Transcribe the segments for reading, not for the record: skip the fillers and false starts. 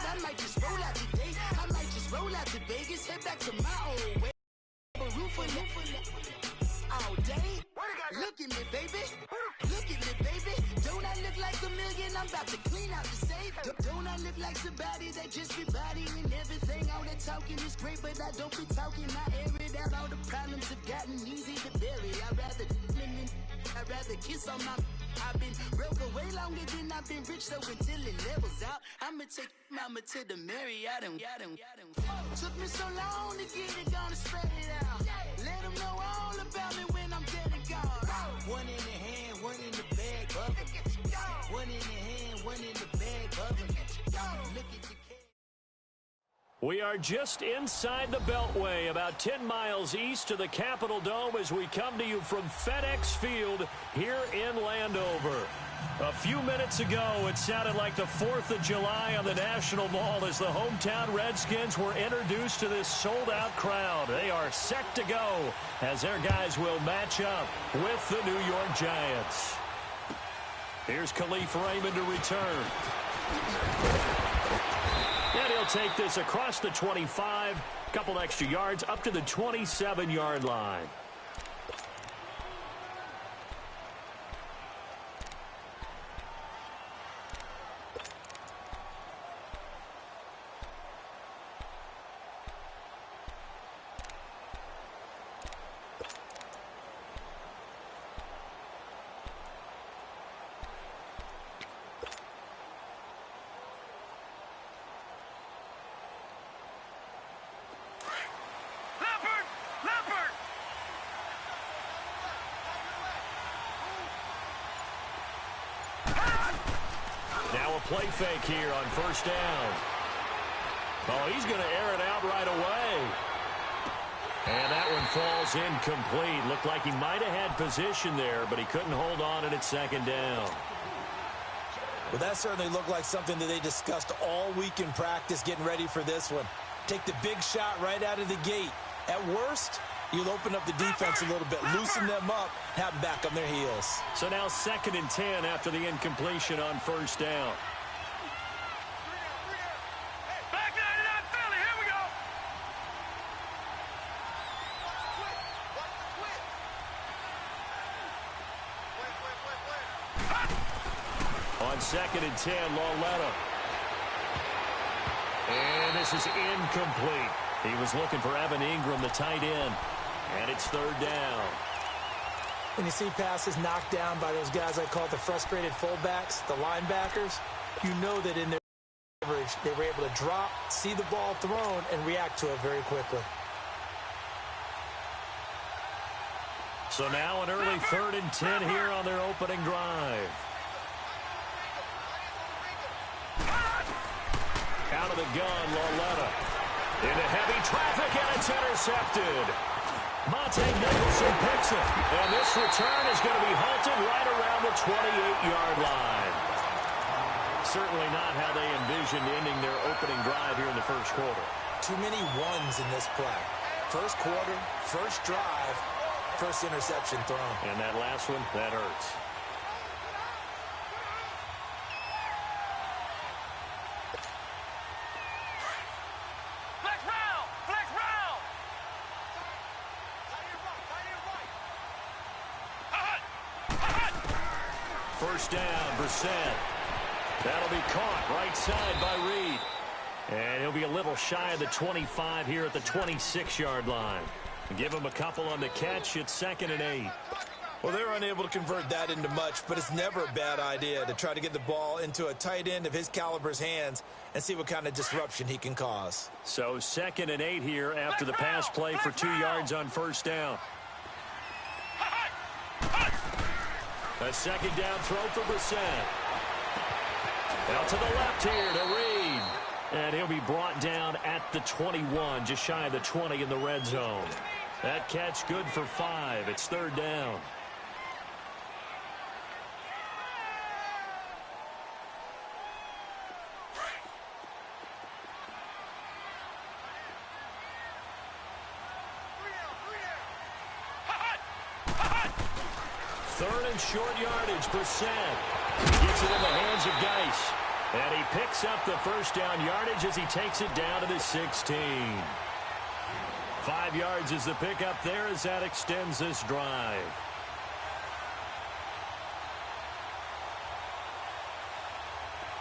I might just roll out today. I might just roll out to Vegas, head back to my old way. Roof all day. Look at me, baby. Look at me, baby. Don't I look like a million? I'm about to clean out the safe. Don't I look like somebody that just be bodying everything? All that talking is great, but I don't be talking. I air it out. All the problems have gotten easy to bury. I'd rather kiss on my. I've been broke away longer than I've been rich, so until it levels out, I'ma take mama to the Marriott and took me so long to get it, gonna spread it out. Let them know all about me when I'm dead and gone. One in the hand, one in the bag, bubbling. One in the hand, one in the bag, bubbling. Look at the. We are just inside the Beltway, about 10 miles east of the Capitol Dome as we come to you from FedEx Field here in Landover. A few minutes ago, it sounded like the 4th of July on the National Mall as the hometown Redskins were introduced to this sold-out crowd. They are set to go as their guys will match up with the New York Giants. Here's Khalif Raymond to return. And he'll take this across the 25, a couple extra yards up to the 27-yard line. Play fake here on first down. Oh, he's going to air it out right away. And that one falls incomplete. Looked like he might have had position there, but he couldn't hold on at second down. Well, that certainly looked like something that they discussed all week in practice getting ready for this one. Take the big shot right out of the gate. At worst, you'll open up the defense a little bit, loosen them up, have them back on their heels. So now 2nd and 10 after the incompletion on first down. On 2nd and 10, Lauletta. And this is incomplete. He was looking for Evan Ingram, the tight end. And it's 3rd down. When you see passes knocked down by those guys I call the frustrated fullbacks, the linebackers, you know that in their coverage, they were able to drop, see the ball thrown, and react to it very quickly. So now an early 3rd and 10 here on their opening drive. Out of the gun, Lauletta. Into heavy traffic, and it's intercepted. Monte Nicholson picks it. And this return is going to be halted right around the 28-yard line. Certainly not how they envisioned ending their opening drive here in the first quarter. Too many ones in this play. First quarter, first drive, first interception thrown. And that last one, that hurts. First down, Brissett. That'll be caught right side by Reed. And he'll be a little shy of the 25 here at the 26-yard line. Give him a couple on the catch. It's 2nd and 8. Well, they're unable to convert that into much, but it's never a bad idea to try to get the ball into a tight end of his caliber's hands and see what kind of disruption he can cause. So 2nd and 8 here after the pass play for 2 yards on first down. A second down throw for Brissett. Out to the left here to Reed. And he'll be brought down at the 21, just shy of the 20 in the red zone. That catch good for 5. It's 3rd down. Third and short yardage. Brissett gets it in the hands of Geis. And he picks up the first down yardage as he takes it down to the 16. 5 yards is the pickup there as that extends this drive.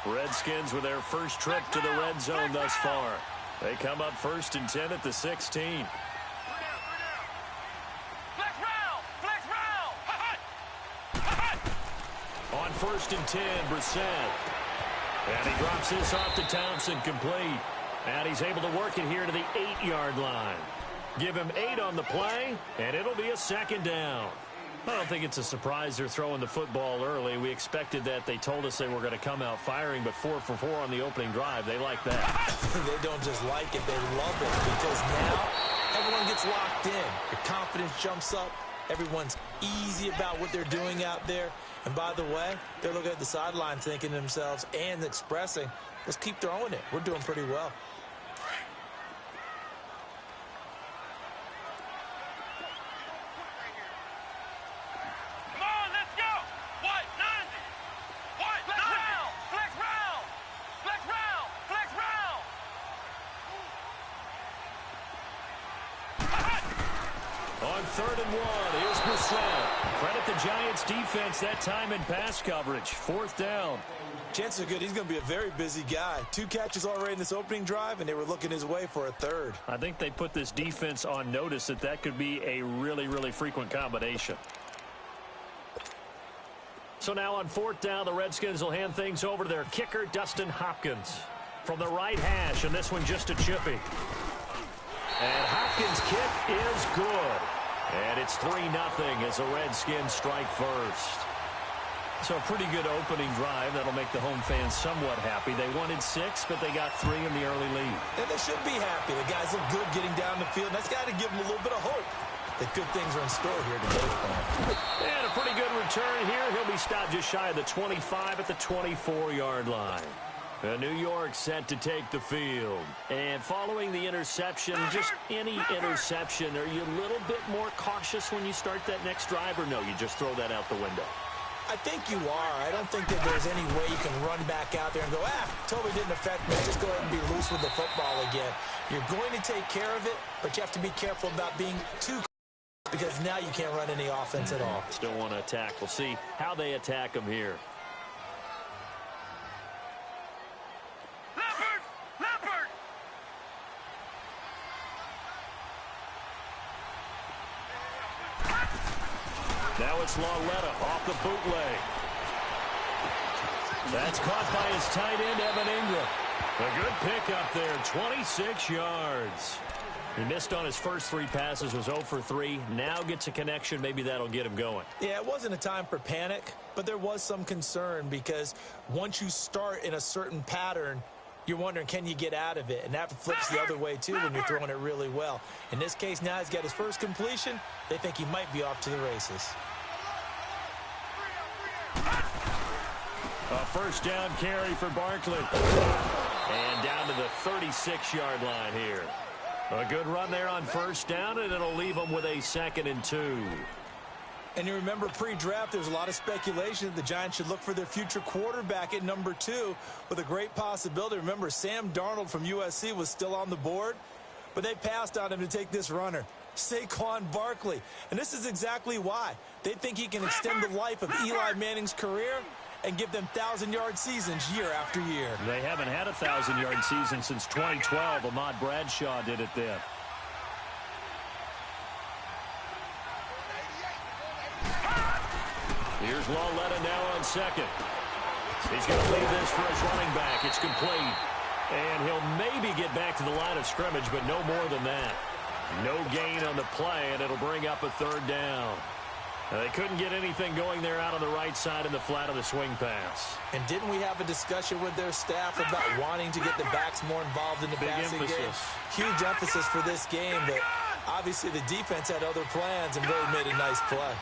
Redskins with their first trip to the red zone thus far. They come up 1st and 10 at the 16. On 1st and 10, Brissett. And he drops this off to Thompson, complete. And he's able to work it here to the 8-yard line. Give him 8 on the play, and it'll be a 2nd down. I don't think it's a surprise they're throwing the football early. We expected that. They told us they were going to come out firing, but 4 for 4 on the opening drive. They like that. They don't just like it, they love it, because now everyone gets locked in. Your confidence jumps up. Everyone's easy about what they're doing out there. And by the way, they're looking at the sideline thinking to themselves and expressing, let's keep throwing it. We're doing pretty well. On 3rd and 1, here's Brissett. Credit the Giants defense that time in pass coverage. 4th down. Chances are good he's going to be a very busy guy. 2 catches already in this opening drive, and they were looking his way for a 3rd. I think they put this defense on notice that could be a really, really frequent combination. So now on 4th down, the Redskins will hand things over to their kicker, Dustin Hopkins. From the right hash, and this one just a chippy. And Hopkins' kick is good. And it's 3-0 as the Redskins strike first. So a pretty good opening drive. That'll make the home fans somewhat happy. They wanted 6, but they got 3 in the early lead. And they should be happy. The guys look good getting down the field. That's got to give them a little bit of hope that good things are in store here today. And a pretty good return here. He'll be stopped just shy of the 25 at the 24-yard line. New York set to take the field. And following the interception, just any interception, are you a little bit more cautious when you start that next drive, or no, you just throw that out the window? I think you are. I don't think that there's any way you can run back out there and go, totally didn't affect me. Just go ahead and be loose with the football again. You're going to take care of it, but you have to be careful about being too, because now you can't run any offense at all. Still want to attack. We'll see how they attack them here. Now it's Lauletta off the bootleg. That's caught by his tight end, Evan Ingram. A good pickup there, 26 yards. He missed on his first 3 passes, was 0 for 3. Now gets a connection. Maybe that'll get him going. Yeah, it wasn't a time for panic, but there was some concern because once you start in a certain pattern, you're wondering, can you get out of it? And that flips the other way, too, when you're throwing it really well. In this case, now he's got his first completion. They think he might be off to the races. A first down carry for Barkley. And down to the 36-yard line here. A good run there on first down, and it'll leave them with a 2nd and 2. And you remember pre-draft, there's a lot of speculation that the Giants should look for their future quarterback at number 2 with a great possibility. Remember, Sam Darnold from USC was still on the board, but they passed on him to take this runner, Saquon Barkley. And this is exactly why. They think he can extend the life of Eli Manning's career and give them 1,000-yard seasons year after year. They haven't had a 1,000-yard season since 2012. Ahmad Bradshaw did it then. Here's Lauletta now on 2nd. He's going to leave this for his running back. It's complete. And he'll maybe get back to the line of scrimmage, but no more than that. No gain on the play, and it'll bring up a 3rd down. Now, they couldn't get anything going there out on the right side in the flat of the swing pass. And didn't we have a discussion with their staff about wanting to get the backs more involved in the passing game? Huge emphasis for this game, but obviously the defense had other plans and really made a nice play.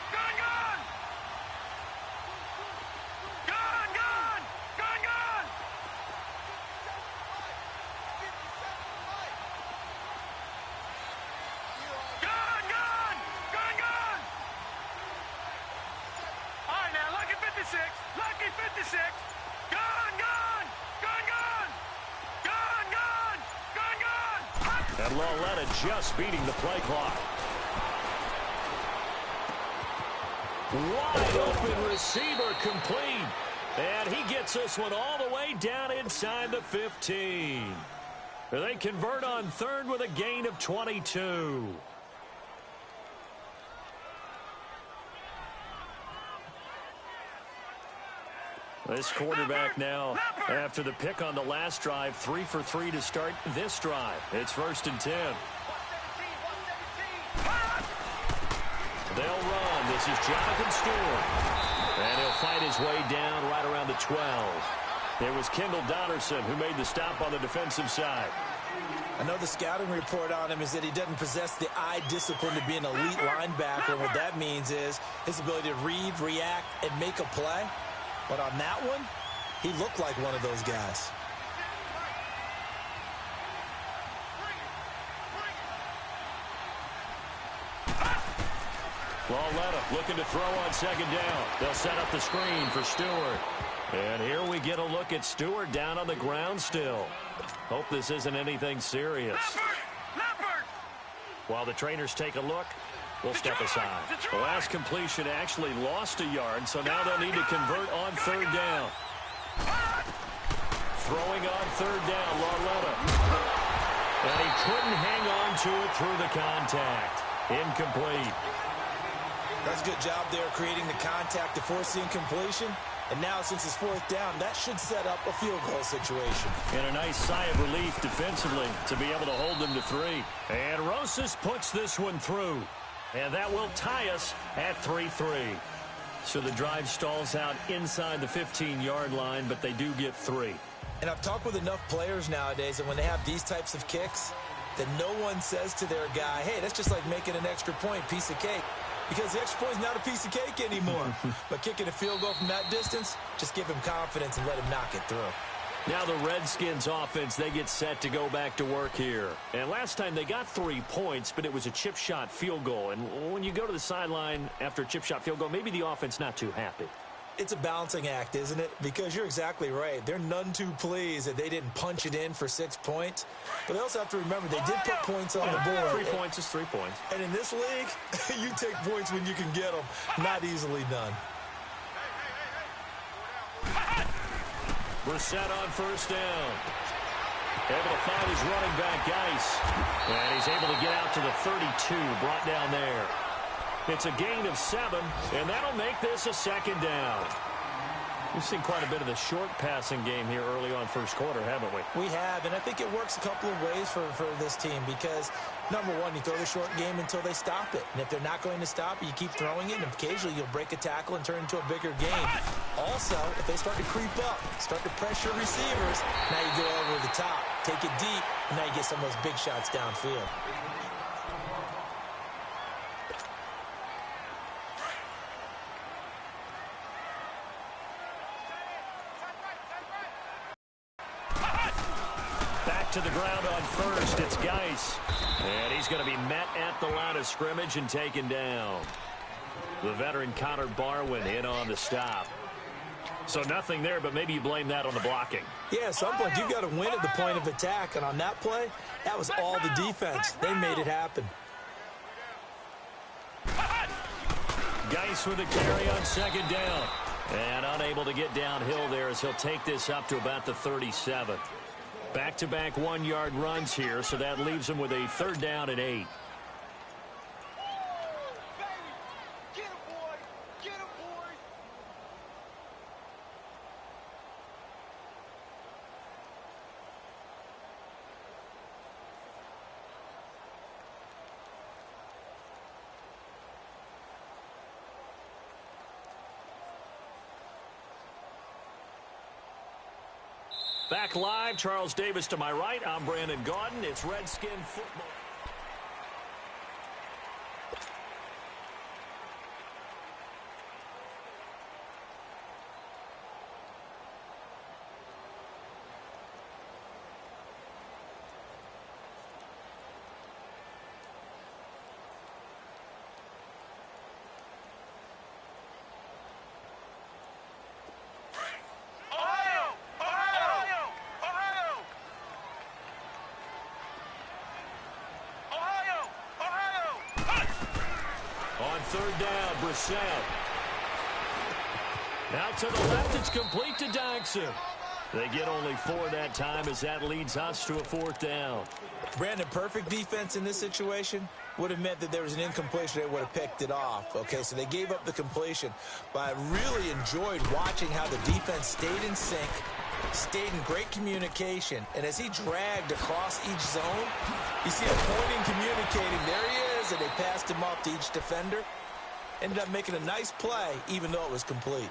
Lucky 56. Gone. And Lauletta just beating the play clock. Wide open receiver complete. And he gets this one all the way down inside the 15. They convert on third with a gain of 22. This quarterback now, after the pick on the last drive, 3 for 3 to start this drive. It's 1st and 10. They'll run. This is Jonathan Stewart. And he'll fight his way down right around the 12. It was Kendall Donnerson who made the stop on the defensive side. I know the scouting report on him is that he doesn't possess the eye discipline to be an elite linebacker. And what that means is his ability to read, react, and make a play. But on that one, he looked like one of those guys. Lauletta looking to throw on 2nd down. They'll set up the screen for Stewart. And here we get a look at Stewart down on the ground still. Hope this isn't anything serious. While the trainers take a look, we'll step aside. The last completion actually lost a yard, so now they'll need to convert on 3rd down. Throwing on 3rd down, Lauletta. And he couldn't hang on to it through the contact. Incomplete. That's a good job there creating the contact to force the incompletion. And now, since it's 4th down, that should set up a field goal situation. And a nice sigh of relief defensively to be able to hold them to 3. And Rosas puts this one through. And that will tie us at 3-3. So the drive stalls out inside the 15-yard line, but they do get 3. And I've talked with enough players nowadays that when they have these types of kicks, that no one says to their guy, hey, that's just like making an extra point, piece of cake. Because the extra point is not a piece of cake anymore. But kicking a field goal from that distance, just give him confidence and let him knock it through. Now the Redskins offense, they get set to go back to work here. And last time they got 3 points, but it was a chip shot field goal. And when you go to the sideline after a chip shot field goal, maybe the offense not too happy. It's a balancing act, isn't it? Because you're exactly right. They're none too pleased that they didn't punch it in for 6 points. But they also have to remember they did put points on the board. 3 points is 3 points. And in this league, you take points when you can get them. Not easily done. Brissett on 1st down. Able to find his running back, Geis. And he's able to get out to the 32, brought down there. It's a gain of 7, and that'll make this a 2nd down. We've seen quite a bit of the short passing game here early on 1st quarter, haven't we? We have, and I think it works a couple of ways for this team because, number one, you throw the short game until they stop it. And if they're not going to stop it, you keep throwing it, and occasionally you'll break a tackle and turn it into a bigger game. Also, if they start to creep up, start to pressure receivers, now you go over the top, take it deep, and now you get some of those big shots downfield. To the ground on 1st, it's Geis. And he's going to be met at the line of scrimmage and taken down. The veteran Connor Barwin in on the stop. So nothing there, but maybe you blame that on the blocking. Yeah, at some point you've got to win at the point of attack. And on that play, that was all the defense. They made it happen. Geis with a carry on 2nd down. And unable to get downhill there as he'll take this up to about the 37. Back-to-back 1-yard runs here, so that leaves him with a 3rd down and 8. Back live, Charles Davis to my right. I'm Brandon Gaudin. It's Redskin football. On third down, Brissett. Out to the left, it's complete to Dykson. They get only 4 that time as that leads us to a 4th down. Brandon, perfect defense in this situation would have meant that there was an incompletion. They would have picked it off. Okay, so they gave up the completion. But I really enjoyed watching how the defense stayed in sync, stayed in great communication. And as he dragged across each zone, you see him pointing, communicating. There he is, and they passed him off to each defender. Ended up making a nice play, even though it was complete.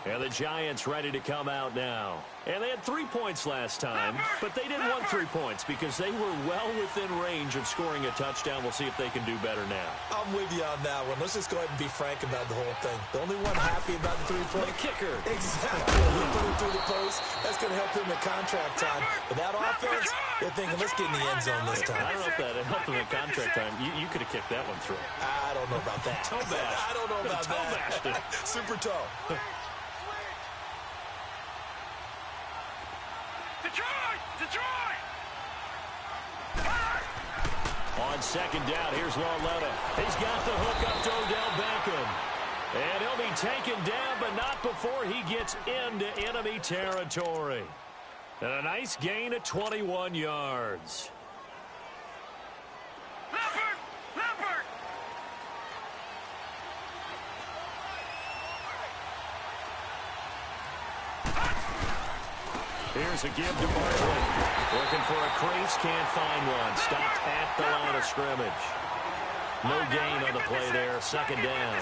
And the Giants ready to come out now. And they had 3 points last time, but they didn't want 3 points because they were well within range of scoring a touchdown. We'll see if they can do better now. I'm with you on that one. Let's just go ahead and be frank about the whole thing. The only one happy about the 3-point kicker. Exactly. He put it through the post. That's going to help him in contract time. But that offense, they're thinking, let's get in the end zone this time. I don't know if that helped him in contract time. You could have kicked that one through. I don't know about that. Toe bash. I don't know about that. Super toe. Detroit! On second down, here's Lauletta. He's got the hook up to Odell Beckham. And he'll be taken down, but not before he gets into enemy territory. And a nice gain of 21 yards. Leopard! Here's a give to Bartlett. Looking for a crease, can't find one. Stopped at the line of scrimmage. No gain on the play there. Second down.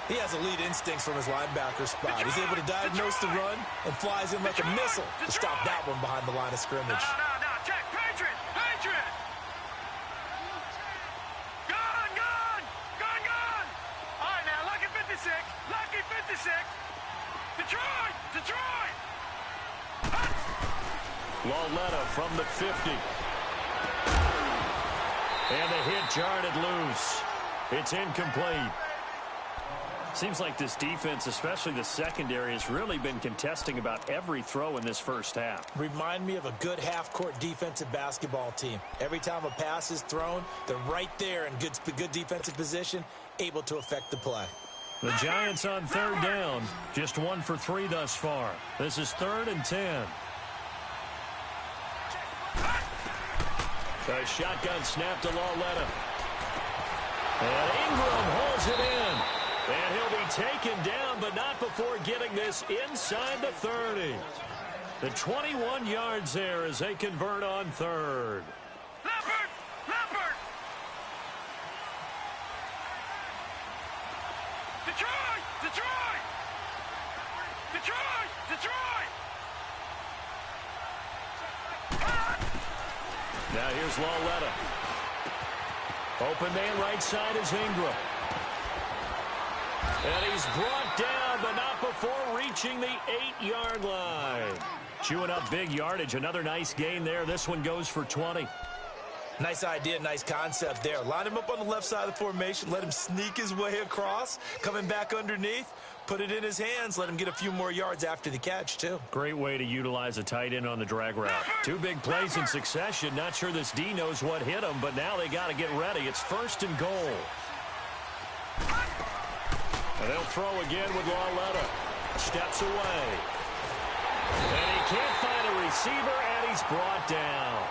He has elite instincts from his linebacker spot. He's able to diagnose the run and flies in like a missile to stop that one behind the line of scrimmage. No, check. Patriot! Gone! All right, now, lucky 56. Detroit! Lauletta from the 50. And the hit jarred it loose. It's incomplete. Seems like this defense, especially the secondary, has really been contesting about every throw in this first half. Remind me of a good half-court defensive basketball team. Every time a pass is thrown, they're right there in good defensive position, able to affect the play. The Giants on third down, just 1 for 3 thus far. This is 3rd and 10. A shotgun snap to Lauletta. And Ingram holds it in. And he'll be taken down, but not before getting this inside the 30. The 21 yards there as they convert on third. Leopard! Detroit! Now here's Lauletta. Open man right side is Ingram. And he's brought down, but not before reaching the 8-yard line. Chewing up big yardage. Another nice gain there. This one goes for 20. Nice idea, nice concept there. Line him up on the left side of the formation. Let him sneak his way across. Coming back underneath. Put it in his hands. Let him get a few more yards after the catch, too. Great way to utilize a tight end on the drag route. 2 big plays in succession. Not sure this D knows what hit him, but now they got to get ready. It's 1st and goal. And they'll throw again with Lauletta. Steps away. And he can't find a receiver, and he's brought down.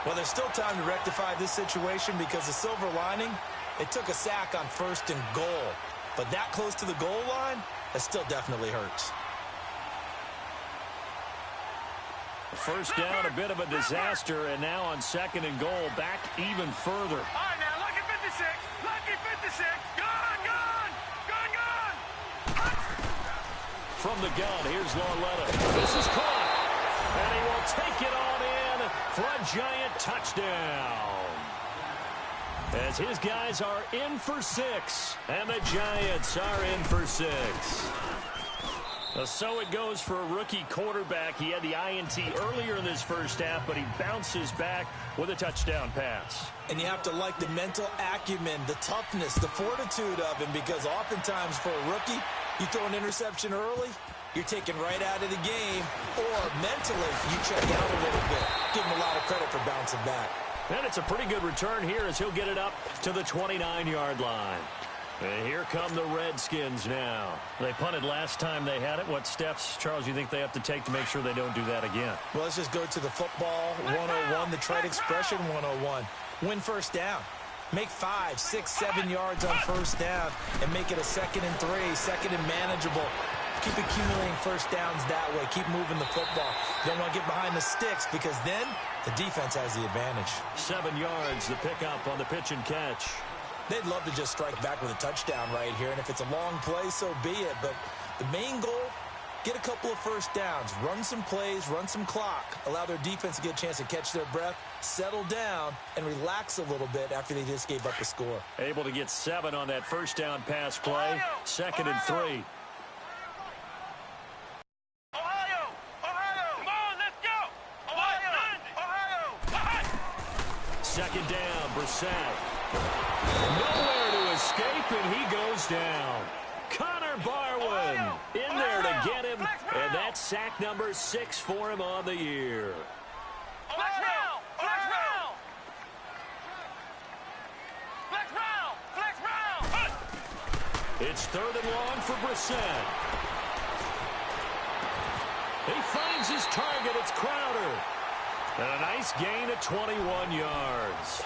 Well, there's still time to rectify this situation because the silver lining, it took a sack on 1st and goal. But that close to the goal line, that still definitely hurts. First down, a bit of a disaster, and now on 2nd and goal, back even further. All right, now, lucky 56. Gone! From the gun, here's Lauletta. This is caught. And he will take it on in for a Giant touchdown. As his guys are in for 6. And the Giants are in for 6. So it goes for a rookie quarterback. He had the INT earlier in this first half, but he bounces back with a touchdown pass. And you have to like the mental acumen, the toughness, the fortitude of him, because oftentimes for a rookie, you throw an interception early, you're taken right out of the game, or mentally, you check out a little bit. Give him a lot of credit for bouncing back. And it's a pretty good return here as he'll get it up to the 29-yard line. And here come the Redskins now. They punted last time they had it. What steps, Charles, you think they have to take to make sure they don't do that again? Well, let's just go to the football 101, the trade expression 101. Win first down. Make 5, 6, 7 yards on first down and make it a 2nd and 3, 2nd and manageable. Keep accumulating first downs that way. Keep moving the football. You don't want to get behind the sticks because then the defense has the advantage. 7 yards, the pickup on the pitch and catch. They'd love to just strike back with a touchdown right here, and if it's a long play, so be it. But the main goal, get a couple of first downs, run some plays, run some clock, allow their defense to get a chance to catch their breath, settle down, and relax a little bit after they just gave up a score. Able to get 7 on that first down pass play. 2nd and 3. Second down, Brissett. Nowhere to escape, and he goes down. Connor Barwin in there to get him, and that's sack number 6 for him on the year. It's 3rd and long for Brissett. He finds his target. It's Crowder. And a nice gain of 21 yards.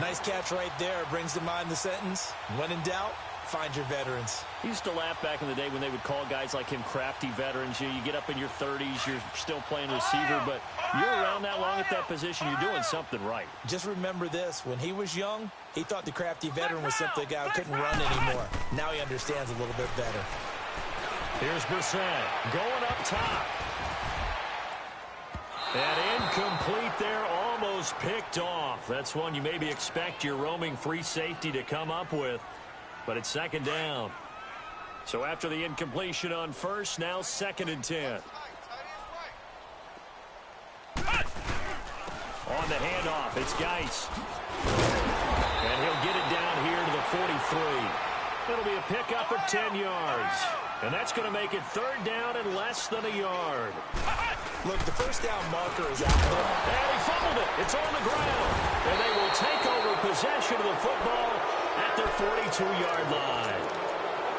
Nice catch right there. Brings to mind the sentence, when in doubt, find your veterans. I used to laugh back in the day when they would call guys like him crafty veterans. You get up in your 30s, you're still playing receiver, but you're around that long at that position, you're doing something right. Just remember this. When he was young, he thought the crafty veteran was simply a guy who couldn't run anymore. Now he understands a little bit better. Here's Brissett going up top. And incomplete there, almost picked off. That's one you maybe expect your roaming free safety to come up with. But it's 2nd down. So after the incompletion on first, now 2nd and 10. On the handoff, it's Geis. And he'll get it down here to the 43. It'll be a pickup of 10 yards. And that's going to make it 3rd down and less than a yard. Look, the first down marker is out there. And he fumbled it. It's on the ground. And they will take over possession of the football at their 42-yard line.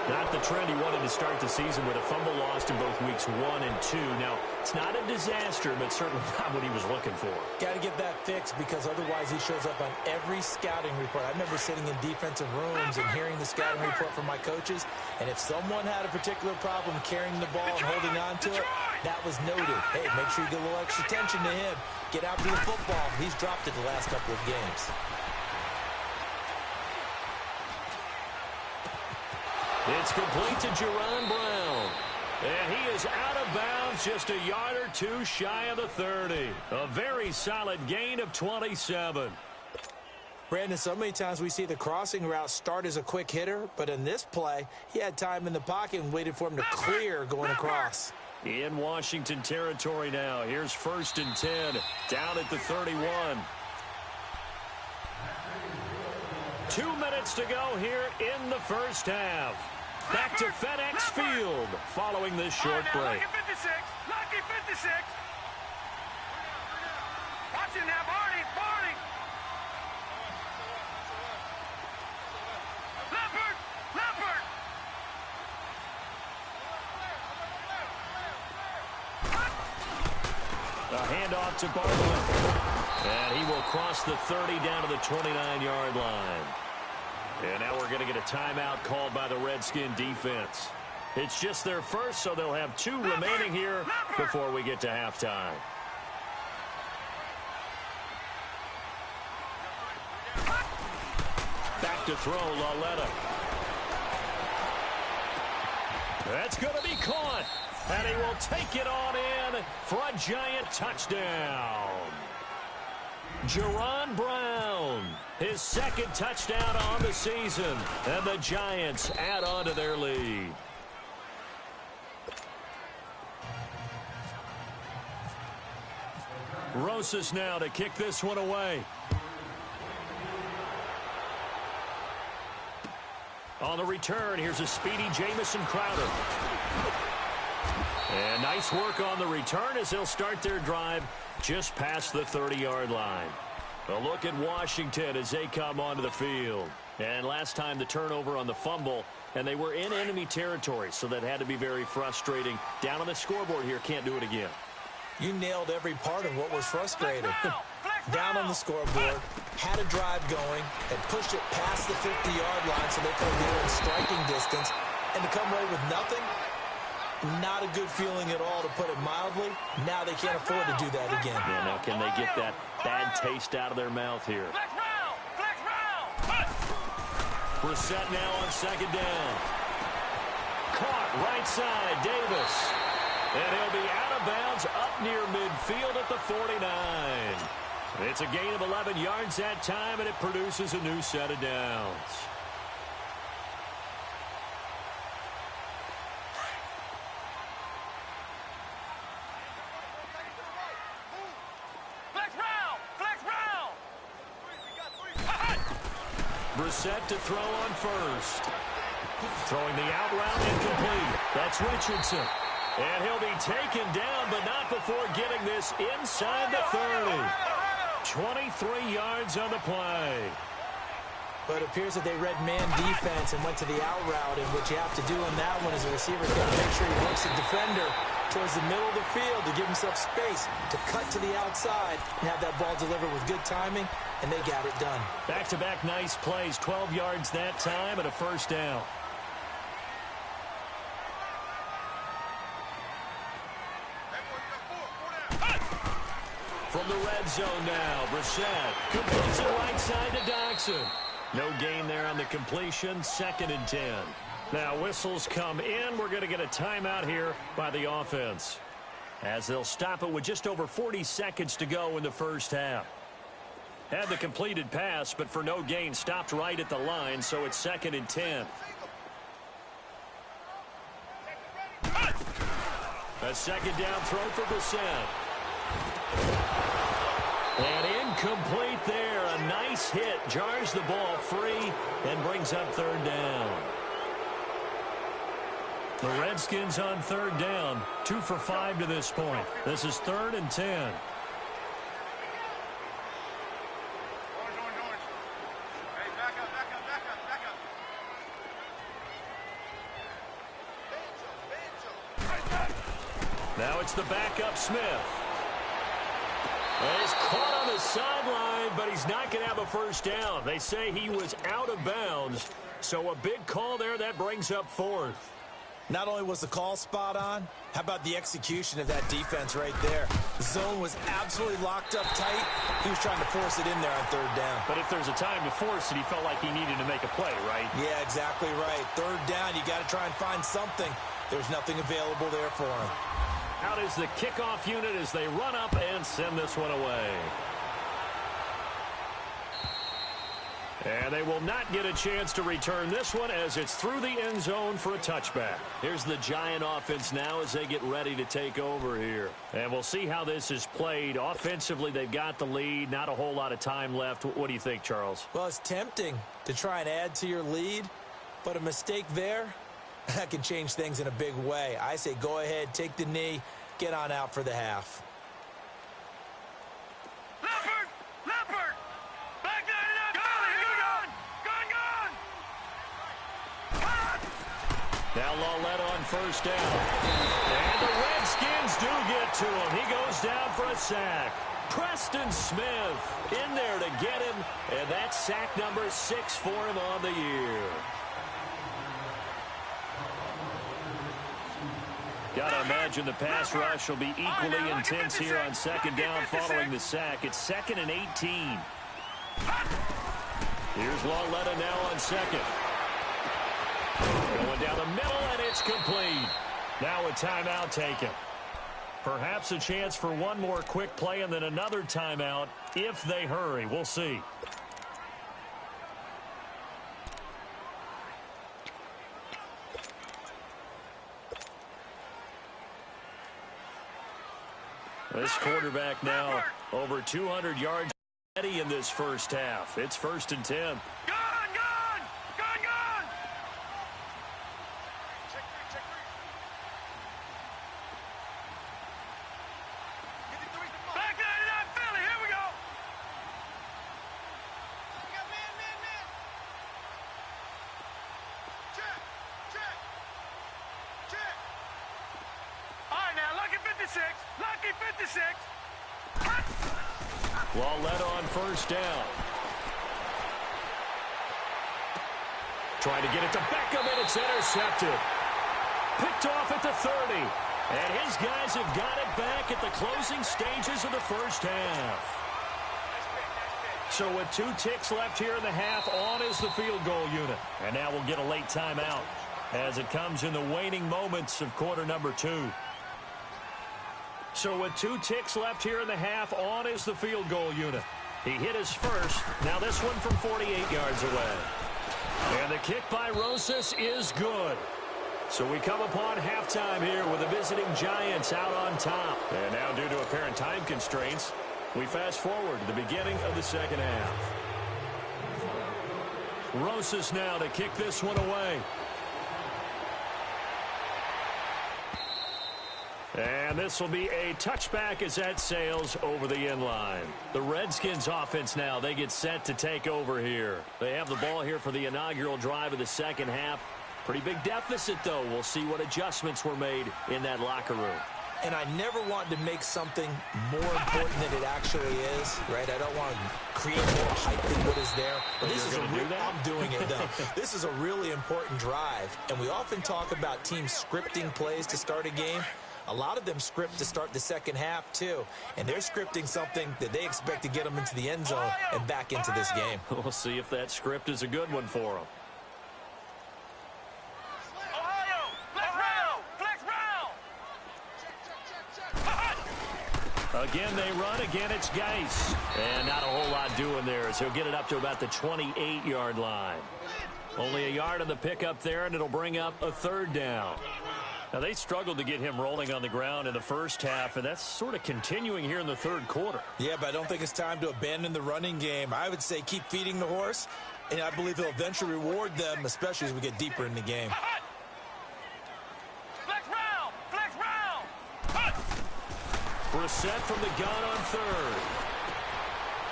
Not the trend he wanted to start the season with a fumble lost in both weeks 1 and 2. Now, it's not a disaster, but certainly not what he was looking for. Got to get that fixed because otherwise he shows up on every scouting report. I remember sitting in defensive rooms and hearing the scouting report from my coaches, and if someone had a particular problem carrying the ball and holding on to it, that was noted. Hey, make sure you get a little extra attention to him. Get after the football. He's dropped it the last couple of games. It's complete to Jerron Brown. And he is out of bounds just a yard or two shy of the 30. A very solid gain of 27. Brandon, so many times we see the crossing route start as a quick hitter, but in this play, he had time in the pocket and waited for him to clear going across. In Washington territory now. Here's 1st and 10. Down at the 31. 2 minutes to go here in the first half. Back to FedEx Field following this short break. Lucky 56. Lucky 56. Watch it now, Barney. Barney. Leopard. Leopard. A handoff to Bartlett. And he will cross the 30 down to the 29-yard line. And now we're going to get a timeout called by the Redskin defense. It's just their first, so they'll have 2 remaining here before we get to halftime. Back to throw, Lauletta. That's going to be caught. And he will take it on in for a giant touchdown. Jerron Brown, his 2nd touchdown on the season, and the Giants add on to their lead. Rosas now to kick this one away. On the return, here's a speedy Jamison Crowder. And nice work on the return as they'll start their drive just past the 30-yard line. A look at Washington as they come onto the field. And last time the turnover on the fumble, and they were in enemy territory, so that had to be very frustrating. Down on the scoreboard here, can't do it again. You nailed every part of what was frustrating. Down on the scoreboard, had a drive going, and pushed it past the 50-yard line so they could have been in striking distance, and to come away with nothing, not a good feeling at all, to put it mildly. Now they can't afford to do that again. Yeah, now can they get that bad taste out of their mouth here? Brissett now on second down. Caught right side, Davis. And he'll be out of bounds up near midfield at the 49. It's a gain of 11 yards that time, and it produces a new set of downs. Brissett to throw on first. Throwing the out route incomplete. That's Richardson. And he'll be taken down, but not before getting this inside the 30. 23 yards on the play. But it appears that they read man defense and went to the out route, and what you have to do in that one is the receiver's got to make sure he works the defender towards the middle of the field to give himself space to cut to the outside and have that ball delivered with good timing, and they got it done. Back-to-back nice plays, 12 yards that time and a first down. From the red zone now, Brissett completes it right side to Dodson. No gain there on the completion, 2nd and 10. Now whistles come in. We're going to get a timeout here by the offense, as they'll stop it with just over 40 seconds to go in the first half. Had the completed pass, but for no gain, stopped right at the line, so it's 2nd and 10. A second down throw for Brissett. And incomplete there. A nice hit. Jars the ball free and brings up 3rd down. The Redskins on 3rd down. 2 for 5 to this point. This is 3rd and 10. Now it's the backup Smith. And he's caught on the sideline, but he's not going to have a first down. They say he was out of bounds, so a big call there. That brings up 4th. Not only was the call spot on, how about the execution of that defense right there? The zone was absolutely locked up tight. He was trying to force it in there on 3rd down. But if there's a time to force it, he felt like he needed to make a play, right? Yeah, exactly right. 3rd down, you got to try and find something. There's nothing available there for him. Out is the kickoff unit as they run up and send this one away. And they will not get a chance to return this one as it's through the end zone for a touchback. Here's the Giant offense now as they get ready to take over here. And we'll see how this is played. Offensively, they've got the lead. Not a whole lot of time left. What do you think, Charles? Well, it's tempting to try and add to your lead, but a mistake there, that can change things in a big way. I say go ahead, take the knee, get on out for the half. Leopard! Back there, Now Lawlett on first down. And the Redskins do get to him. He goes down for a sack. Preston Smith in there to get him, and that's sack number 6 for him on the year. Got to imagine the pass rush will be equally intense here on 2nd down following the sack. It's 2nd and 18. Here's Lawlett now on 2nd. Going down the middle, and it's complete. Now a timeout taken. Perhaps a chance for one more quick play and then another timeout if they hurry. We'll see. This quarterback now over 200 yards already in this first half. It's 1st and 10. 56. Lucky 56. Well led on first down. Trying to get it to Beckham, and it's intercepted. Picked off at the 30. And his guys have got it back at the closing stages of the first half. So with 2 ticks left here in the half, on is the field goal unit. And now we'll get a late timeout as it comes in the waning moments of quarter number 2. So with 2 ticks left here in the half, on is the field goal unit. He hit his first. Now this one from 48 yards away. And the kick by Rosas is good. So we come upon halftime here with the visiting Giants out on top. And now due to apparent time constraints, we fast forward to the beginning of the second half. Rosas now to kick this one away. And this will be a touchback as that sails over the end line. The Redskins offense now, they get set to take over here. They have the ball here for the inaugural drive of the second half. Pretty big deficit, though. We'll see what adjustments were made in that locker room. And I never want to make something more important than it actually is, right? I don't want to create more hype than what is there. But this is I'm doing it, though. This is a really important drive. And we often talk about teams scripting plays to start a game. A lot of them script to start the second half, too. And they're scripting something that they expect to get them into the end zone and back into this game. We'll see if that script is a good one for them. Again, they run. Again, it's Geis. And not a whole lot doing there as he'll get it up to about the 28-yard line. Only a yard on the pickup there, and it'll bring up a third down. Now, they struggled to get him rolling on the ground in the first half, and that's sort of continuing here in the third quarter. Yeah, but I don't think it's time to abandon the running game. I would say keep feeding the horse, and I believe he'll eventually reward them, especially as we get deeper in the game. Brissett from the gun on third.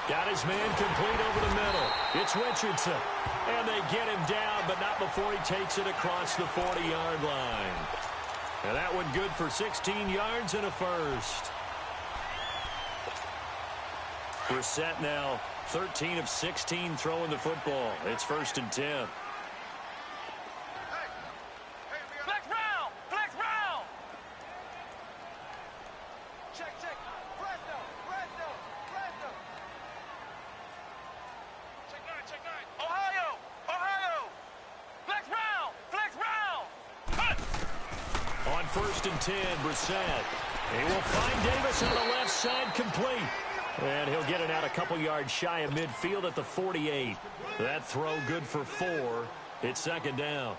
Got his man complete over the middle. It's Richardson. And they get him down, but not before he takes it across the 40-yard line. And that one good for 16 yards and a first. Brissett now 13 of 16 throwing the football. It's 1st and 10. On 1st and 10, Brissett. He will find Davis on the left side complete. And he'll get it out a couple yards shy of midfield at the 48. That throw good for 4. It's 2nd down.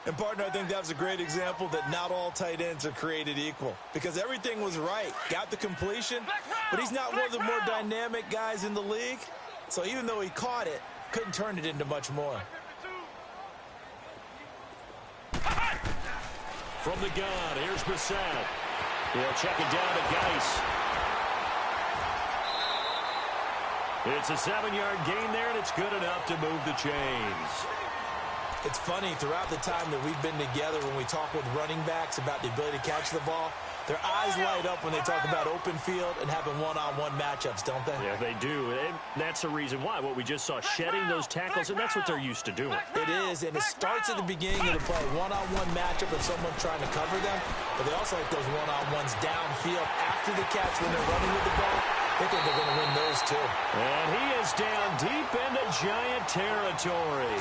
And, partner, I think that was a great example that not all tight ends are created equal. Because everything was right. Got the completion, but he's not one of the more dynamic guys in the league. So even though he caught it, couldn't turn it into much more. From the gun, here's Brissett. He'll check it down to Geis. It's a 7-yard gain there, and it's good enough to move the chains. It's funny, throughout the time that we've been together, when we talk with running backs about the ability to catch the ball, their eyes light up when they talk about open field and having one-on-one matchups, don't they? Yeah, they do. And that's the reason why. What we just saw, shedding those tackles, and that's what they're used to doing. It is, and it starts at the beginning of the play. One-on-one matchup of someone trying to cover them, but they also like those one-on-ones downfield after the catch when they're running with the ball. They think they're going to win those, too. And he is down deep into Giant territory.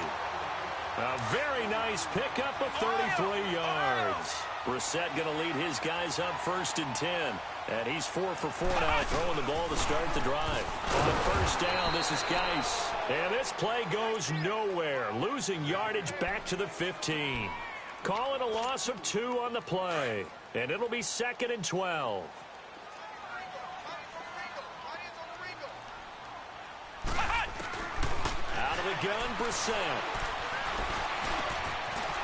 A very nice pickup of 33 yards. Brissett going to lead his guys up 1st and 10. And he's 4 for 4 now, throwing the ball to start the drive. On 1st down, this is Geis. And this play goes nowhere. Losing yardage back to the 15. Calling a loss of 2 on the play. And it'll be 2nd and 12. Out of the gun, Brissett.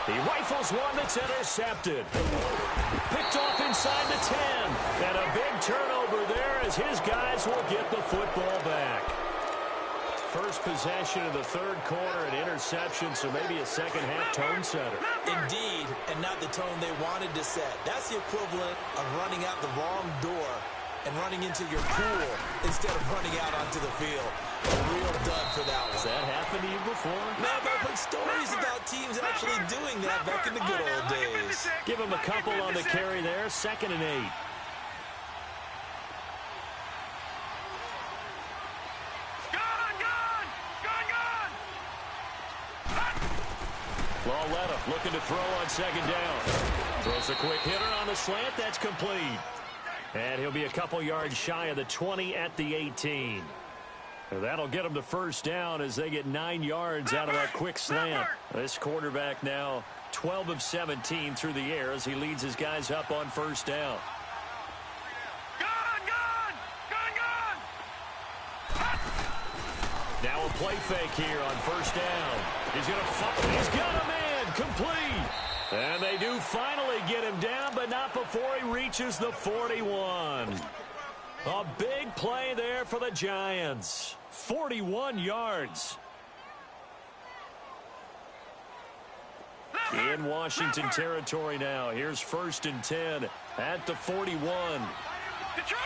He rifles one that's intercepted. Picked off inside the 10. And a big turnover there as his guys will get the football back. First possession of the third quarter, an interception, so maybe a second-half tone setter. Indeed, and not the tone they wanted to set. That's the equivalent of running out the wrong door and running into your pool instead of running out onto the field. A real dud for that one. Has that happened to you before? No, but I've heard stories about teams actually doing that back in the good old days. Give him a couple on the carry there, 2nd and 8. Lawletta looking to throw on 2nd down. Throws a quick hitter on the slant. That's complete. And he'll be a couple yards shy of the 20 at the 18. That'll get them to 1st down as they get 9 yards out of that quick slant. This quarterback now 12 of 17 through the air as he leads his guys up on 1st down. Now a play fake here on 1st down. He's going to fumble. He's got a man complete. And they do finally get him down, but not before he reaches the 41. A big play there for the Giants. 41 yards. In Washington territory now. Here's 1st and 10 at the 41. Detroit!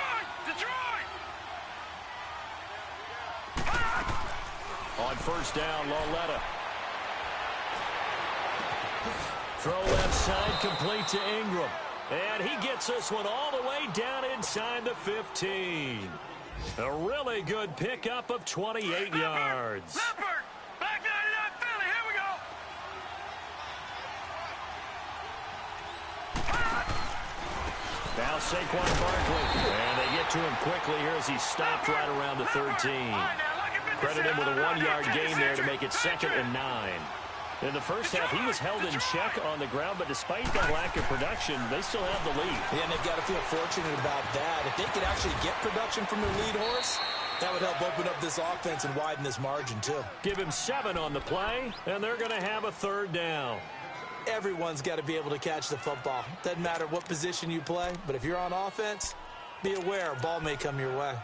On 1st down, Lawletta. Throw left side, complete to Ingram. And he gets this one all the way down inside the 15. A really good pickup of 28 yards. Leopard! Back 99 Philly, here we go! Now Saquon Barkley. And they get to him quickly here as he stopped right around the 13. Credit him with a 1-yard gain there to make it 2nd and 9. In the first half, he was held in check on the ground, but despite that lack of production, they still have the lead. Yeah, and they've got to feel fortunate about that. If they could actually get production from their lead horse, that would help open up this offense and widen this margin, too. Give him 7 on the play, and they're going to have a 3rd down. Everyone's got to be able to catch the football. Doesn't matter what position you play, but if you're on offense, be aware a ball may come your way.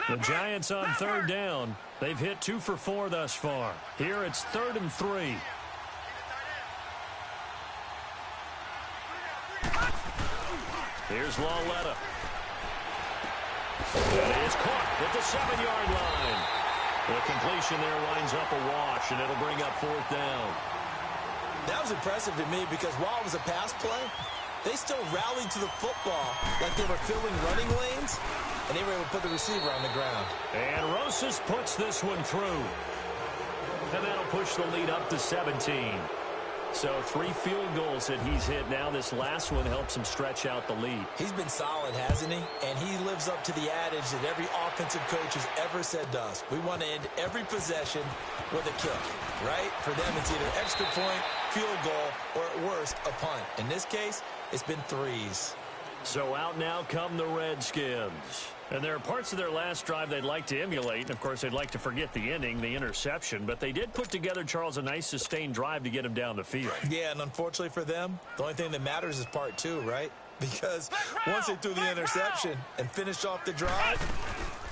The Giants on 3rd down. They've hit 2 for 4 thus far. Here it's 3rd and 3. Here's Lawletta. And he is caught at the 7-yard line. The completion there winds up a wash, and it'll bring up 4th down. That was impressive to me because while it was a pass play, they still rallied to the football like they were filling running lanes, and they were able to put the receiver on the ground. And Rosas puts this one through. And that'll push the lead up to 17. So 3 field goals that he's hit now. This last one helps him stretch out the lead. He's been solid, hasn't he? And he lives up to the adage that every offensive coach has ever said to us. We want to end every possession with a kick, right? For them, it's either extra point, field goal, or at worst, a punt. In this case, it's been 3s. So out now come the Redskins. And there are parts of their last drive they'd like to emulate. And, of course, they'd like to forget the ending, the interception. But they did put together, Charles, a nice sustained drive to get him down the field. Yeah, and unfortunately for them, the only thing that matters is part 2, right? Because once they threw the interception and finished off the drive,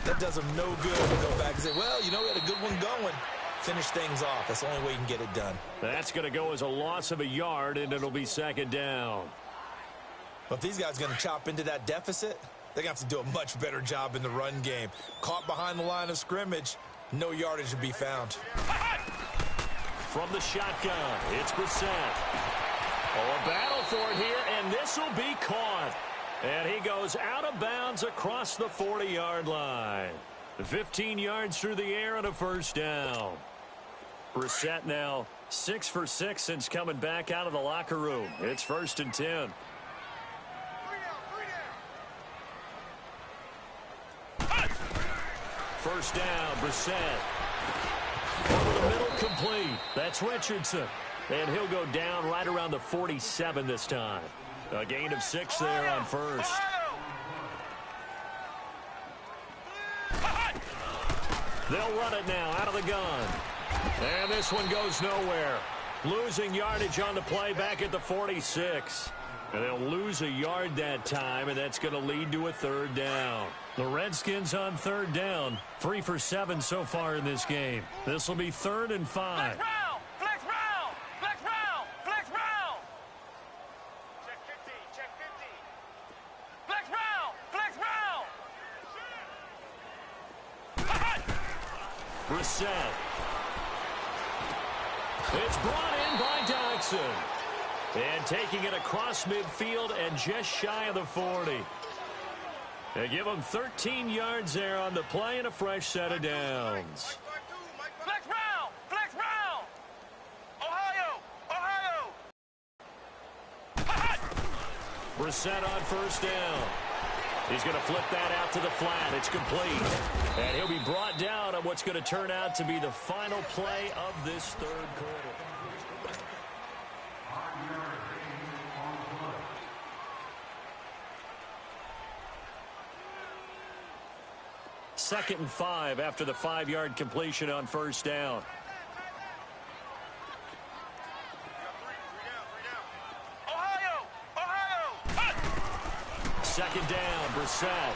that does them no good to go back and say, well, you know, we had a good one going. Finish things off. That's the only way you can get it done. That's going to go as a loss of a yard, and it'll be 2nd down. Well, if these guys are going to chop into that deficit, they're going to have to do a much better job in the run game. Caught behind the line of scrimmage, no yardage to be found. From the shotgun, it's Brissett. Oh, a battle for it here, and this will be caught. And he goes out of bounds across the 40-yard line. 15 yards through the air and a 1st down. Brissett now 6 for 6 since coming back out of the locker room. It's 1st and 10. First down, Brissett. Over the middle, complete. That's Richardson. And he'll go down right around the 47 this time. A gain of 6 there on 1st. They'll run it now out of the gun. And this one goes nowhere. Losing yardage on the play back at the 46. And they'll lose a yard that time, and that's going to lead to a third down. The Redskins on third down, 3 for 7 so far in this game. This will be 3rd and 5. Flex round! Flex round! Flex round! Flex round! Check 50, check 50. Flex round! Flex round! Brissett. It's brought in by Dodson. And taking it across midfield and just shy of the 40. They give them 13 yards there on the play and a fresh set of downs. Flex round! Flex round! Ohio! Ohio! Brissett on first down. He's going to flip that out to the flat. It's complete. And he'll be brought down on what's going to turn out to be the final play of this third quarter. 2nd and 5 after the 5-yard completion on first down. Ohio! Ohio! 2nd down, Brissett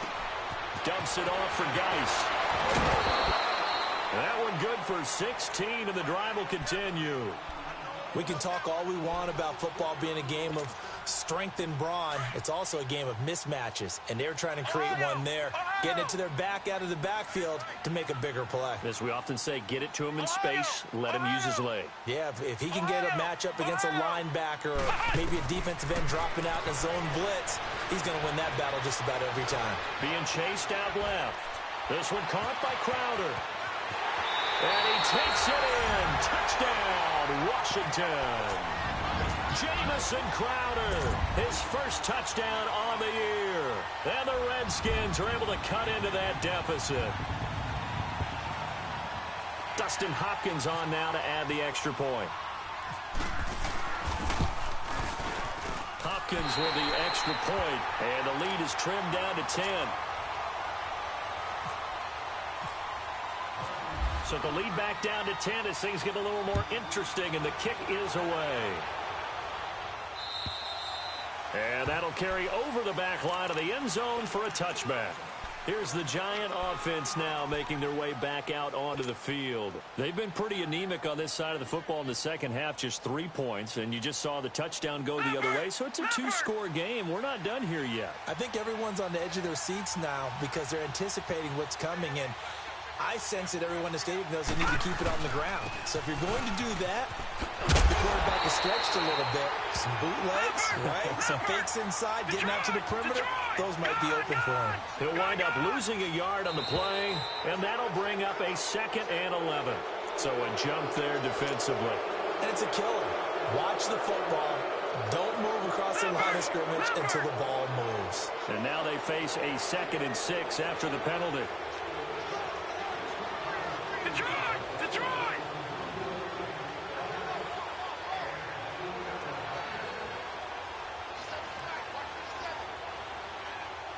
dumps it off for Geis. That one good for 16, and the drive will continue. We can talk all we want about football being a game of strength and brawn. It's also a game of mismatches, and they're trying to create one there, getting it to their back out of the backfield to make a bigger play. As we often say, get it to him in space, let him use his leg. Yeah, if he can get a matchup against a linebacker or maybe a defensive end dropping out in a zone blitz, he's going to win that battle just about every time. Being chased out left. This one caught by Crowder. And he takes it in. Touchdown, Washington. Jamison Crowder, his first touchdown on the year. And the Redskins are able to cut into that deficit. Dustin Hopkins on now to add the extra point. Hopkins with the extra point, and the lead is trimmed down to 10. So the lead back down to 10 as things get a little more interesting, and the kick is away. And that'll carry over the back line of the end zone for a touchback. Here's the Giant offense now making their way back out onto the field. They've been pretty anemic on this side of the football in the second half, just 3 points, and you just saw the touchdown go the other way, so it's a 2-score game. We're not done here yet. I think everyone's on the edge of their seats now because they're anticipating what's coming, and I sense that everyone in the stadium knows they need to keep it on the ground. So if you're going to do that, the quarterback is stretched a little bit. Some bootlegs, right? Some fakes inside, getting out to the perimeter. Those might be open for him. He'll wind up losing a yard on the play, and that'll bring up a 2nd and 11. So a jump there defensively. And it's a killer. Watch the football. Don't move across the line of scrimmage until the ball moves. And now they face a 2nd and 6 after the penalty. Detroit! Detroit!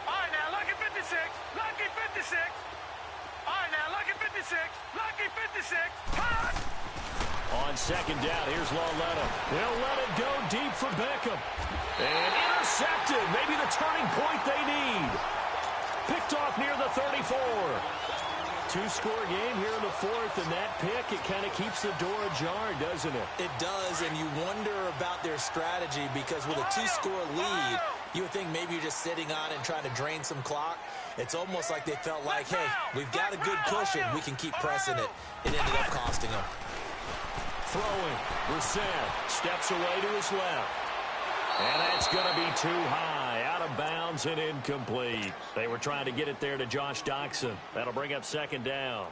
All right, now, lucky 56. Lucky 56. All right, now, lucky 56. Lucky 56. Hot! On 2nd down, here's Lawletta. They'll let it go deep for Beckham. And intercepted. Maybe the turning point they need. Picked off near the 34. 2-score game here in the 4th, and that pick, it kind of keeps the door ajar, doesn't it? It does, and you wonder about their strategy because with a 2-score lead, you would think maybe you're just sitting on and trying to drain some clock. It's almost like they felt like, hey, we've got a good cushion. We can keep pressing it. It ended up costing them. Throwing. Brissett steps away to his left. And that's going to be too high, out of bounds and incomplete. They were trying to get it there to Josh Doctson. That'll bring up 2nd down.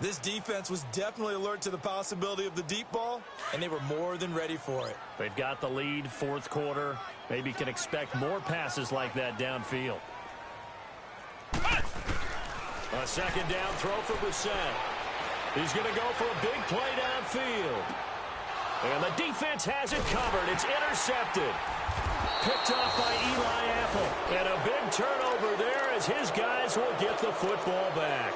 This defense was definitely alert to the possibility of the deep ball, and they were more than ready for it. They've got the lead, 4th quarter. Maybe can expect more passes like that downfield. A 2nd down throw for Brissett. He's going to go for a big play downfield. And the defense has it covered. It's intercepted. Picked off by Eli Apple. And a big turnover there as his guys will get the football back.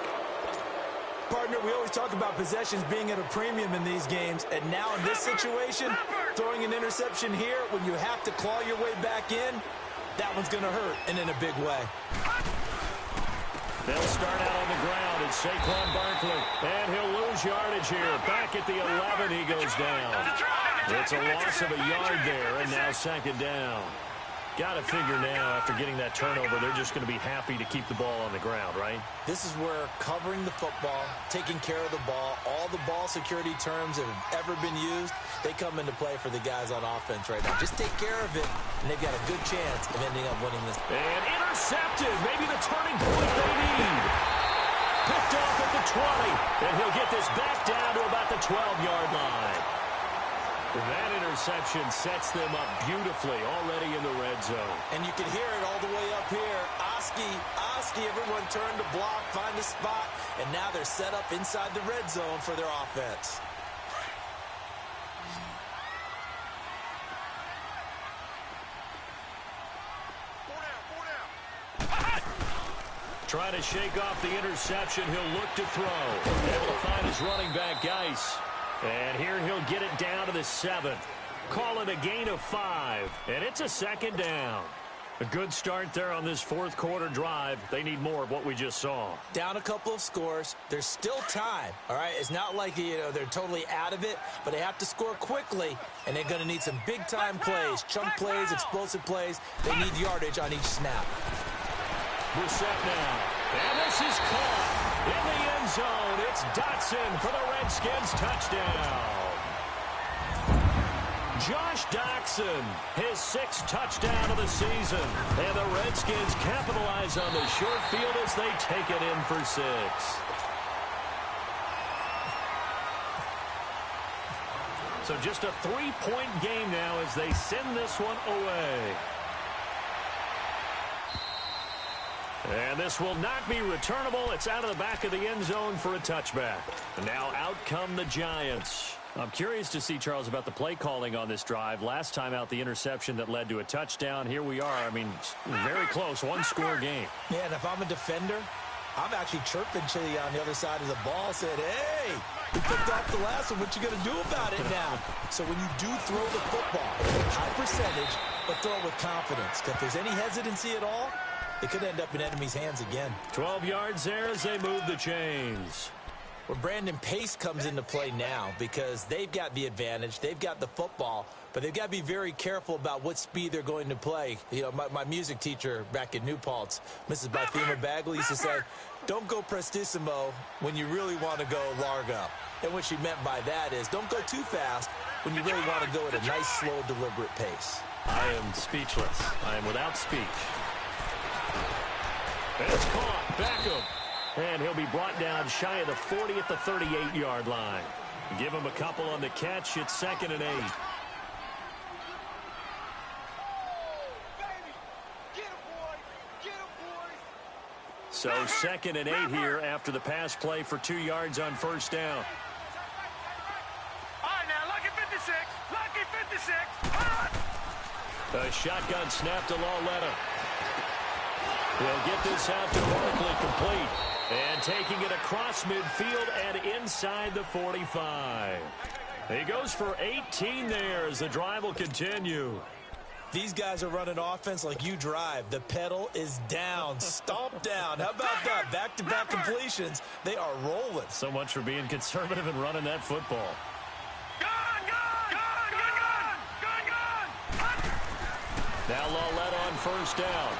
Partner, we always talk about possessions being at a premium in these games, and now in this situation, throwing an interception here when you have to claw your way back in, that one's going to hurt, and in a big way. They'll start out on the ground. It's Saquon Barkley, and he'll lose yardage here. Back at the 11, he goes down. It's a loss of a yard there, and now second down. Got to figure now, after getting that turnover, they're just going to be happy to keep the ball on the ground, right? This is where covering the football, taking care of the ball, all the ball security terms that have ever been used, they come into play for the guys on offense right now. Just take care of it, and they've got a good chance of ending up winning this. And intercepted. Maybe the turning point they need. Picked off at the 20, and he'll get this back down to about the 12-yard line. That interception sets them up beautifully already in the red zone. And you can hear it all the way up here. Oski, everyone turned to block, find a spot, and now they're set up inside the red zone for their offense. Trying to shake off the interception. He'll look to throw. Able to find his running back, Geis. And here he'll get it down to the 7th. Call it a gain of 5. And it's a second down. A good start there on this fourth quarter drive. They need more of what we just saw. Down a couple of scores. There's still time, all right? It's not like, they're totally out of it, but they have to score quickly, and they're going to need some big-time plays, chunk plays, explosive plays. They need yardage on each snap. Brissett now. And this is caught. In the end zone, it's Dotson for the Redskins touchdown. Josh Doctson, his 6th touchdown of the season. And the Redskins capitalize on the short field as they take it in for 6. So just a 3-point game now as they send this one away. And this will not be returnable. It's out of the back of the end zone for a touchback. And now out come the Giants. I'm curious to see, Charles, about the play calling on this drive. Last time out, the interception that led to a touchdown. Here we are. I mean, very close. One-score game. Yeah, and if I'm a defender, I'm actually chirping to you on the other side of the ball, said, hey, you picked off the last one. What you going to do about it now? So when you do throw the football, high percentage, but throw it with confidence. If there's any hesitancy at all, it could end up in enemy's hands again. 12 yards there as they move the chains. Well, Brandon, pace comes into play now because they've got the advantage. They've got the football, but they've got to be very careful about what speed they're going to play. My music teacher back in New Paltz, Mrs. Bythema Bagley, used to say, don't go prestissimo when you really want to go largo. And what she meant by that is don't go too fast when you really want to go at a nice, slow, deliberate pace. I am speechless. I am without speech. And it's caught. Beckham. And he'll be brought down shy of the 40 at the 38-yard line. Give him a couple on the catch. It's 2nd and 8. So 2nd and 8 here after the pass play for 2 yards on first down. All right, now, lucky 56. Lucky 56. A shotgun snap to Lauletta. He'll get this out to Barkley complete. And taking it across midfield and inside the 45. He goes for 18 there as the drive will continue. These guys are running offense like you drive. The pedal is down, stomp down. How about that? Back-to-back completions. They are rolling. So much for being conservative and running that football. Now Lauletta on first down.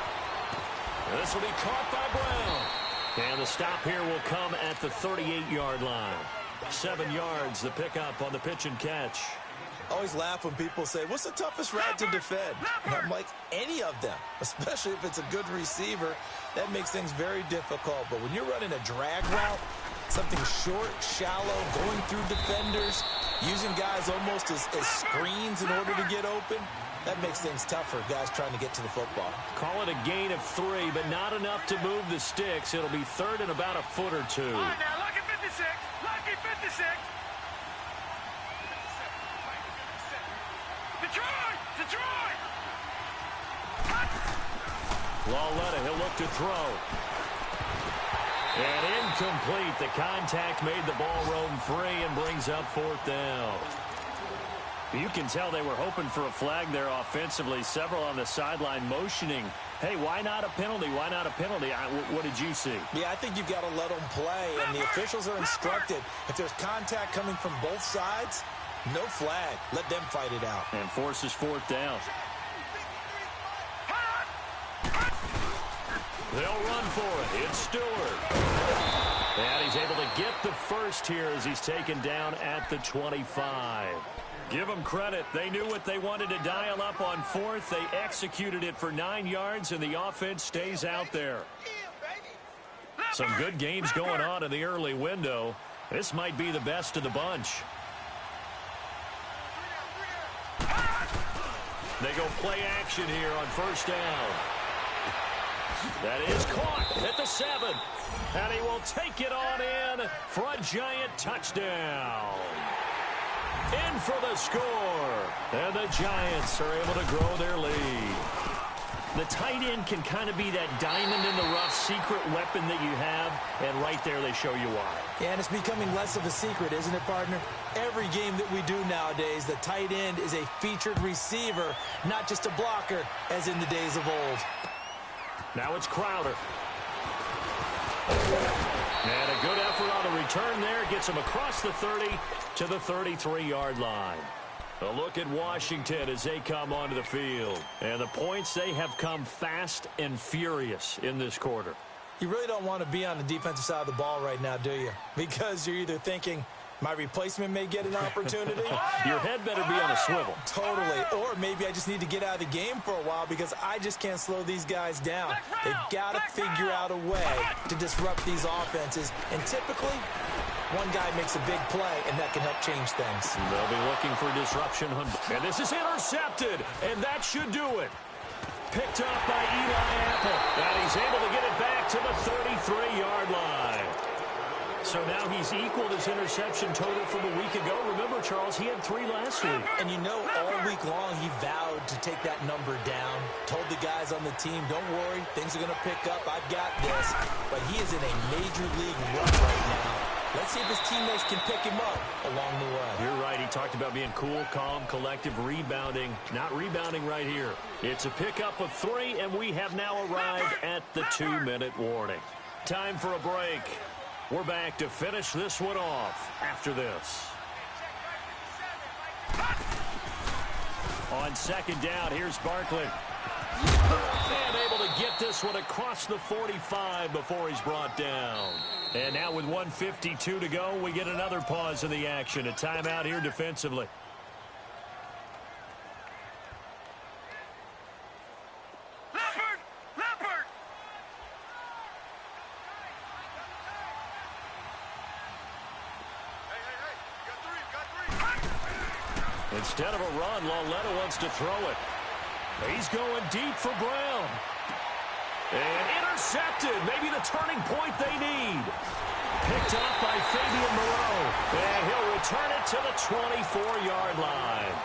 This will be caught by Brown. And the stop here will come at the 38-yard line. 7 yards, the pickup on the pitch and catch. I always laugh when people say, what's the toughest route to defend? And I'm like, any of them, especially if it's a good receiver. That makes things very difficult. But when you're running a drag route, something short, shallow, going through defenders, using guys almost as screens in order to get open, that makes things tough for guys trying to get to the football. Call it a gain of 3, but not enough to move the sticks. It'll be 3rd and about a foot or 2. All right, now, lucky 56. Lucky 56. Detroit! Lauletta, he'll look to throw. And incomplete. The contact made the ball roam free and brings up 4th down. You can tell they were hoping for a flag there offensively. Several on the sideline motioning, hey, why not a penalty? Why not a penalty? What did you see? Yeah, I think you've got to let them play, and the officials are instructed. If there's contact coming from both sides, no flag. Let them fight it out. And forces 4th down. They'll run for it. It's Stewart. And he's able to get the first here as he's taken down at the 25. Give them credit. They knew what they wanted to dial up on 4th. They executed it for 9 yards, and the offense stays out there. Some good games going on in the early window. This might be the best of the bunch. They go play action here on 1st down. That is caught at the 7. And he will take it on in for a giant touchdown. In for the score. And the Giants are able to grow their lead. The tight end can kind of be that diamond in the rough secret weapon that you have. And right there they show you why. Yeah, and it's becoming less of a secret, isn't it, partner? Every game that we do nowadays, the tight end is a featured receiver, not just a blocker, as in the days of old. Now it's Crowder. And a good effort on the return there. Gets him across the 30 to the 33-yard line. A look at Washington as they come onto the field. And the points, they have come fast and furious in this quarter. You really don't want to be on the defensive side of the ball right now, do you? Because you're either thinking, my replacement may get an opportunity. Your head better be on a swivel. Totally. Or maybe I just need to get out of the game for a while because I just can't slow these guys down. They've got to figure out a way to disrupt these offenses. And typically, one guy makes a big play, and that can help change things. They'll be looking for disruption. And this is intercepted, and that should do it. Picked up by Eli Apple. And he's able to get it back to the 33-yard line. So now he's equaled his interception total from a week ago. Remember, Charles, he had 3 last week. And you know, all week long he vowed to take that number down. Told the guys on the team, don't worry, things are going to pick up. I've got this. But he is in a major league run right now. Let's see if his teammates can pick him up along the way. You're right. He talked about being cool, calm, collective, rebounding. Not rebounding right here. It's a pickup of 3, and we have now arrived at the 2-minute warning. Time for a break. We're back to finish this one off after this. On 2nd down, here's Barkley. And able to get this one across the 45 before he's brought down. And now with 1:52 to go, we get another pause in the action. A timeout here defensively. Instead of a run, Lauletta wants to throw it. He's going deep for Brown. And intercepted. Maybe the turning point they need. Picked up by Fabian Moreau. And he'll return it to the 24-yard line.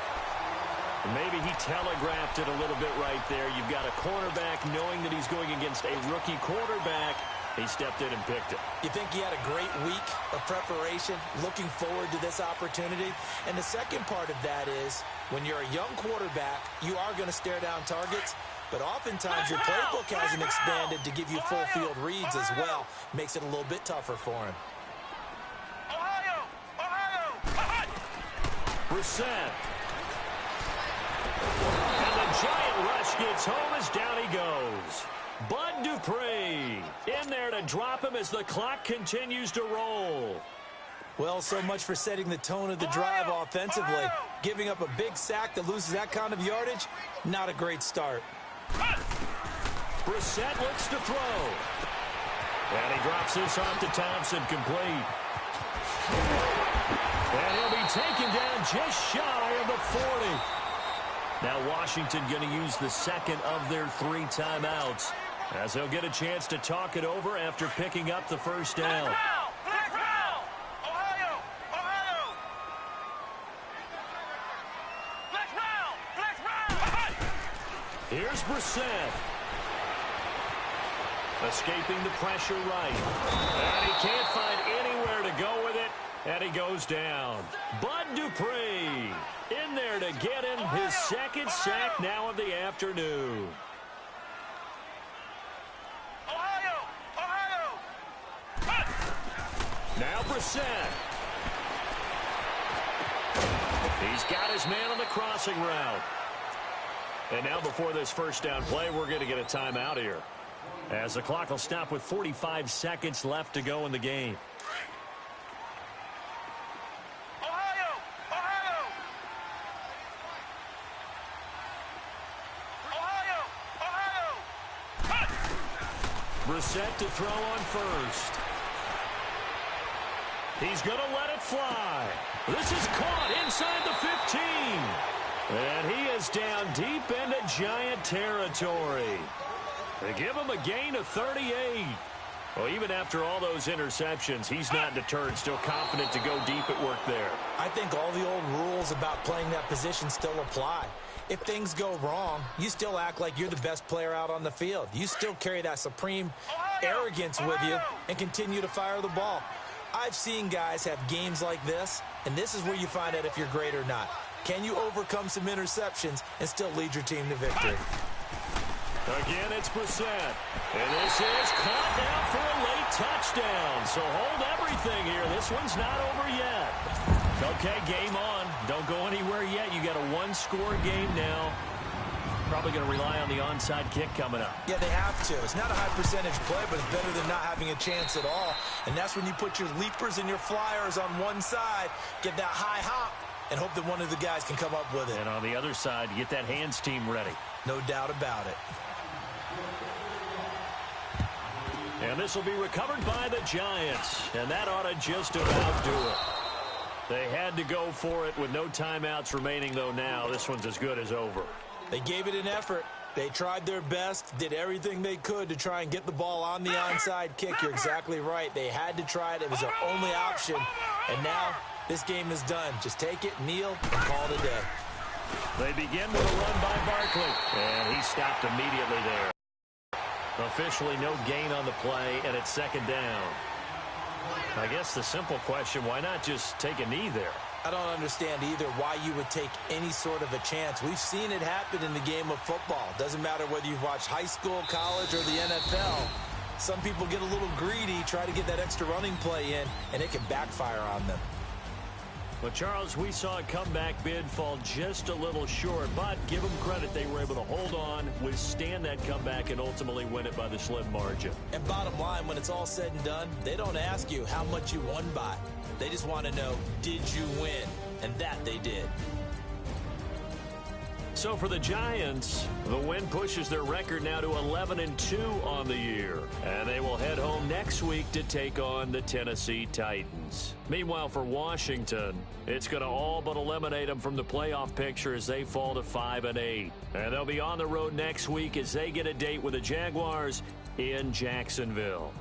Maybe he telegraphed it a little bit right there. You've got a cornerback knowing that he's going against a rookie quarterback. He stepped in and picked it. You think he had a great week of preparation, looking forward to this opportunity? And the second part of that is, when you're a young quarterback, you are going to stare down targets, but oftentimes your playbook hasn't expanded to give you full field reads as well. Makes it a little bit tougher for him. Brissett. And the giant rush gets home as down he goes. Bud Dupree in there to drop him as the clock continues to roll. Well, so much for setting the tone of the drive offensively. Giving up a big sack that loses that kind of yardage, not a great start. Brissett looks to throw. And he drops this off to Thompson, complete. And he'll be taken down just shy of the 40. Now Washington going to use the second of their 3 timeouts, as they'll get a chance to talk it over after picking up the first down. Here's Brissett. Escaping the pressure right. And he can't find anywhere to go with it. And he goes down. Bud Dupree in there to get him his second sack now of the afternoon. Now Brissett. He's got his man on the crossing route. And now before this first down play, we're going to get a timeout here, as the clock will stop with 45 seconds left to go in the game. Brissett to throw on first. He's going to let it fly. This is caught inside the 15. And he is down deep into Giant territory. They give him a gain of 38. Well, even after all those interceptions, he's not deterred, still confident to go deep at work there. I think all the old rules about playing that position still apply. If things go wrong, you still act like you're the best player out on the field. You still carry that supreme arrogance with you and continue to fire the ball. I've seen guys have games like this, and this is where you find out if you're great or not. Can you overcome some interceptions and still lead your team to victory? Again, it's Brissett. And this is caught now for a late touchdown. So hold everything here. This one's not over yet. Okay, game on. Don't go anywhere yet. You got a one-score game now. Probably going to rely on the onside kick coming up. Yeah, they have to. It's not a high percentage play, but it's better than not having a chance at all. And that's when you put your leapers and your flyers on one side, get that high hop, and hope that one of the guys can come up with it. And on the other side, get that hands team ready. No doubt about it. And this will be recovered by the Giants. And that ought to just about do it. They had to go for it with no timeouts remaining, though now. This one's as good as over. They gave it an effort. They tried their best, did everything they could to try and get the ball on the onside kick. You're exactly right. They had to try it. It was their only option. And now this game is done. Just take it, kneel, and call it a day. They begin with a run by Barkley. And he stopped immediately there. Officially no gain on the play, and it's second down. I guess the simple question, why not just take a knee there? I don't understand either why you would take any sort of a chance. We've seen it happen in the game of football. Doesn't matter whether you've watched high school, college, or the NFL. Some people get a little greedy, try to get that extra running play in, and it can backfire on them. Well, Charles, we saw a comeback bid fall just a little short, but give them credit. They were able to hold on, withstand that comeback, and ultimately win it by the slim margin. And bottom line, when it's all said and done, they don't ask you how much you won by. They just want to know, did you win? And that they did. So for the Giants, the win pushes their record now to 11-2 on the year. And they will head home next week to take on the Tennessee Titans. Meanwhile, for Washington, it's going to all but eliminate them from the playoff picture as they fall to 5-8. And they'll be on the road next week as they get a date with the Jaguars in Jacksonville.